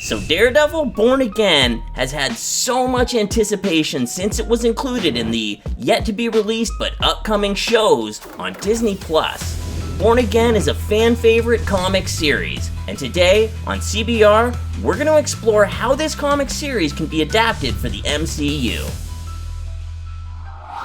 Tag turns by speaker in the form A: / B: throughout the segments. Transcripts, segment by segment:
A: So Daredevil Born Again has had so much anticipation since it was included in the yet-to-be-released but upcoming shows on Disney+. Born Again is a fan favorite comic series, and today on CBR, we're going to explore how this comic series can be adapted for the MCU.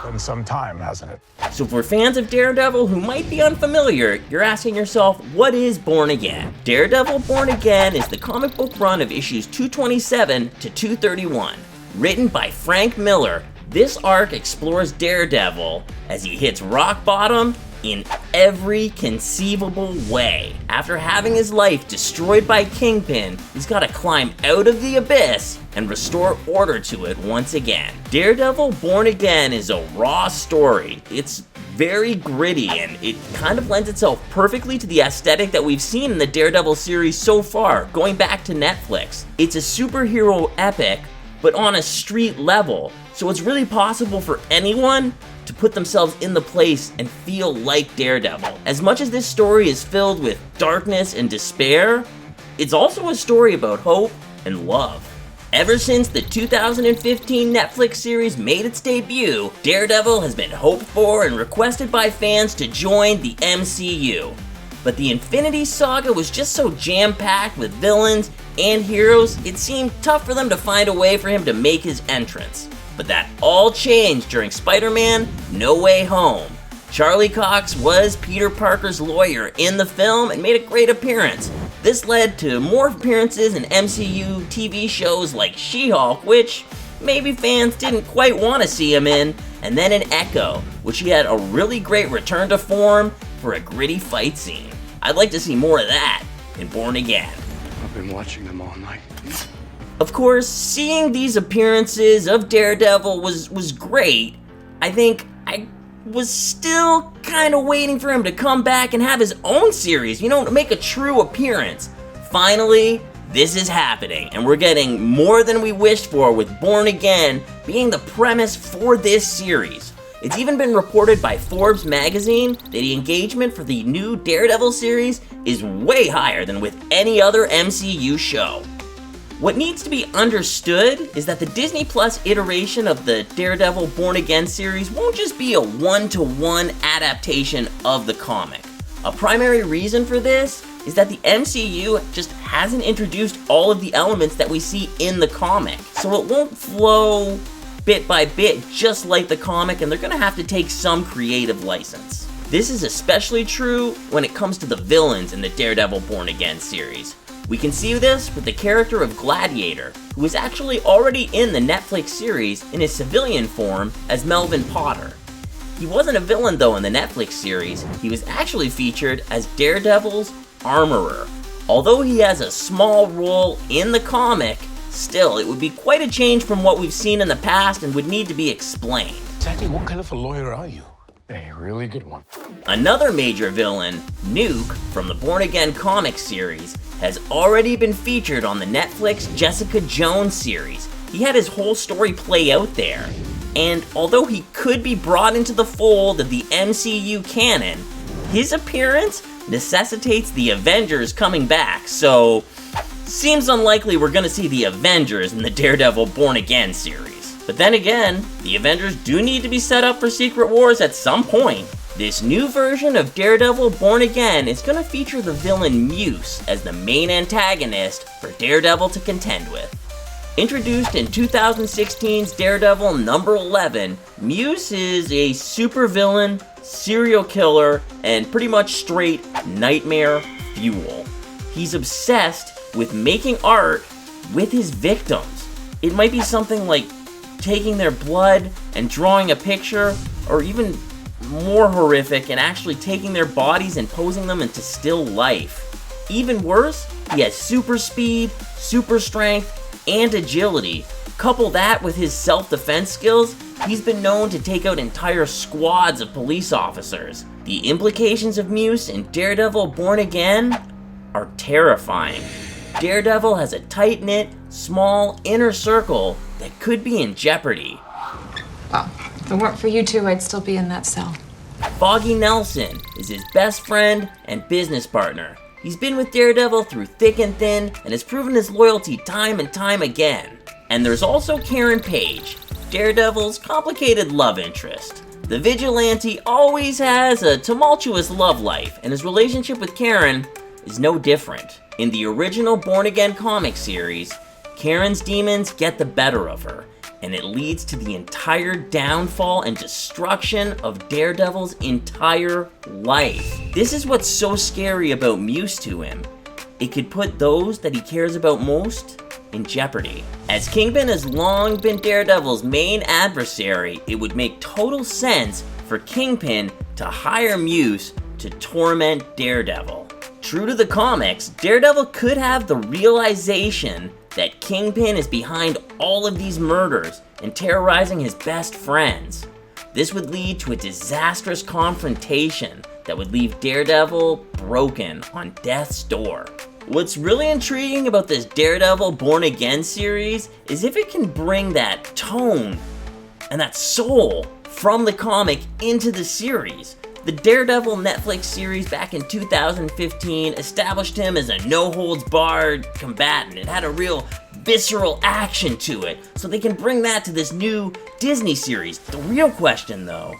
B: Been some time, hasn't it?
A: So for fans of Daredevil who might be unfamiliar, you're asking yourself, what is Born Again? Daredevil Born Again is the comic book run of issues 227 to 231. Written by Frank Miller, this arc explores Daredevil as he hits rock bottom in every conceivable way. After having his life destroyed by Kingpin, he's got to climb out of the abyss and restore order to it once again. Daredevil Born Again is a raw story. It's very gritty and it kind of lends itself perfectly to the aesthetic that we've seen in the Daredevil series so far, going back to Netflix. It's a superhero epic, but on a street level, so it's really possible for anyone to put themselves in the place and feel like Daredevil. As much as this story is filled with darkness and despair, it's also a story about hope and love. Ever since the 2015 Netflix series made its debut, Daredevil has been hoped for and requested by fans to join the MCU. But the Infinity Saga was just so jam-packed with villains and heroes, it seemed tough for them to find a way for him to make his entrance. But that all changed during Spider-Man No Way Home. Charlie Cox was Peter Parker's lawyer in the film and made a great appearance. This led to more appearances in MCU TV shows like She-Hulk, which maybe fans didn't quite want to see him in, and then in Echo, which he had a really great return to form for a gritty fight scene. I'd like to see more of that in Born Again.
C: I've been watching them all night.
A: Of course, seeing these appearances of Daredevil was great. I think I was still kind of waiting for him to come back and have his own series, to make a true appearance. Finally, this is happening, and we're getting more than we wished for with Born Again being the premise for this series. It's even been reported by Forbes magazine that the engagement for the new Daredevil series is way higher than with any other MCU show. What needs to be understood is that the Disney Plus iteration of the Daredevil Born Again series won't just be a one-to-one adaptation of the comic. A primary reason for this is that the MCU just hasn't introduced all of the elements that we see in the comic, so it won't flow bit by bit just like the comic, and they're gonna have to take some creative license. This is especially true when it comes to the villains in the Daredevil Born Again series. We can see this with the character of Gladiator, who is actually already in the Netflix series in his civilian form as Melvin Potter. He wasn't a villain though in the Netflix series, he was actually featured as Daredevil's armorer. Although he has a small role in the comic, still, it would be quite a change from what we've seen in the past and would need to be explained.
B: Daddy, what kind of a lawyer are you? A really good one.
A: Another major villain, Nuke, from the Born Again comic series, has already been featured on the Netflix Jessica Jones series. He had his whole story play out there. And although he could be brought into the fold of the MCU canon, his appearance necessitates the Avengers coming back, so seems unlikely we're gonna see the Avengers in the Daredevil Born Again series. But then again, the Avengers do need to be set up for Secret Wars at some point. This new version of Daredevil Born Again is gonna feature the villain Muse as the main antagonist for Daredevil to contend with. Introduced in 2016's Daredevil number 11, Muse is a supervillain, serial killer, and pretty much straight nightmare fuel. He's obsessed with making art with his victims. It might be something like taking their blood and drawing a picture, or even more horrific, and actually taking their bodies and posing them into still life. Even worse, he has super speed, super strength, and agility. Couple that with his self-defense skills, he's been known to take out entire squads of police officers. The implications of Muse in Daredevil Born Again are terrifying. Daredevil has a tight-knit, small inner circle that could be in jeopardy.
D: Well, if it weren't for you two, I'd still be in that cell.
A: Foggy Nelson is his best friend and business partner. He's been with Daredevil through thick and thin and has proven his loyalty time and time again. And there's also Karen Page, Daredevil's complicated love interest. The vigilante always has a tumultuous love life, and his relationship with Karen is no different. In the original Born Again comic series, Karen's demons get the better of her, and it leads to the entire downfall and destruction of Daredevil's entire life. This is what's so scary about Muse to him. It could put those that he cares about most in jeopardy. As Kingpin has long been Daredevil's main adversary, it would make total sense for Kingpin to hire Muse to torment Daredevil. True to the comics, Daredevil could have the realization that Kingpin is behind all of these murders and terrorizing his best friends. This would lead to a disastrous confrontation that would leave Daredevil broken on death's door. What's really intriguing about this Daredevil Born Again series is if it can bring that tone and that soul from the comic into the series. The Daredevil Netflix series back in 2015 established him as a no-holds-barred combatant. It had a real visceral action to it, so they can bring that to this new Disney series. The real question, though,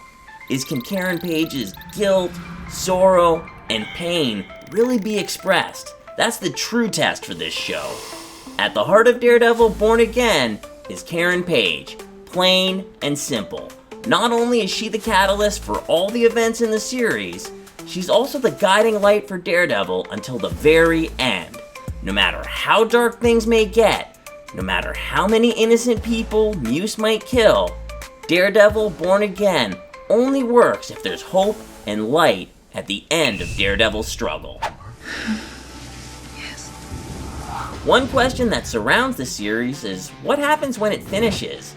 A: is can Karen Page's guilt, sorrow, and pain really be expressed? That's the true test for this show. At the heart of Daredevil Born Again is Karen Page, plain and simple. Not only is she the catalyst for all the events in the series, she's also the guiding light for Daredevil until the very end. No matter how dark things may get, no matter how many innocent people Muse might kill, Daredevil Born Again only works if there's hope and light at the end of Daredevil's struggle.
D: Yes.
A: One question that surrounds the series is what happens when it finishes?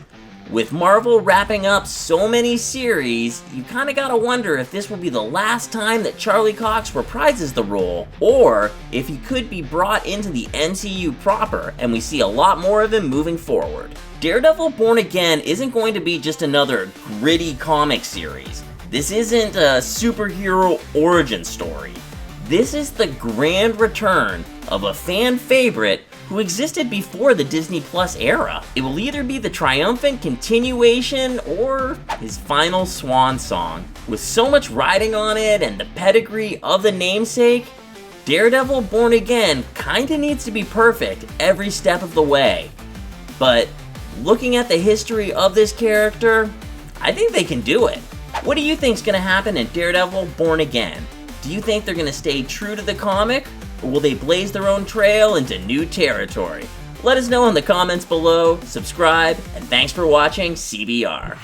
A: With Marvel wrapping up so many series, you kinda gotta wonder if this will be the last time that Charlie Cox reprises the role, or if he could be brought into the MCU proper and we see a lot more of him moving forward. Daredevil Born Again isn't going to be just another gritty comic series. This isn't a superhero origin story. This is the grand return of a fan favorite who existed before the Disney Plus era. It will either be the triumphant continuation or his final swan song. With so much riding on it and the pedigree of the namesake, Daredevil Born Again kinda needs to be perfect every step of the way. But looking at the history of this character, I think they can do it. What do you think's gonna happen in Daredevil Born Again? Do you think they're gonna stay true to the comic? Or will they blaze their own trail into new territory? Let us know in the comments below, subscribe, and thanks for watching CBR.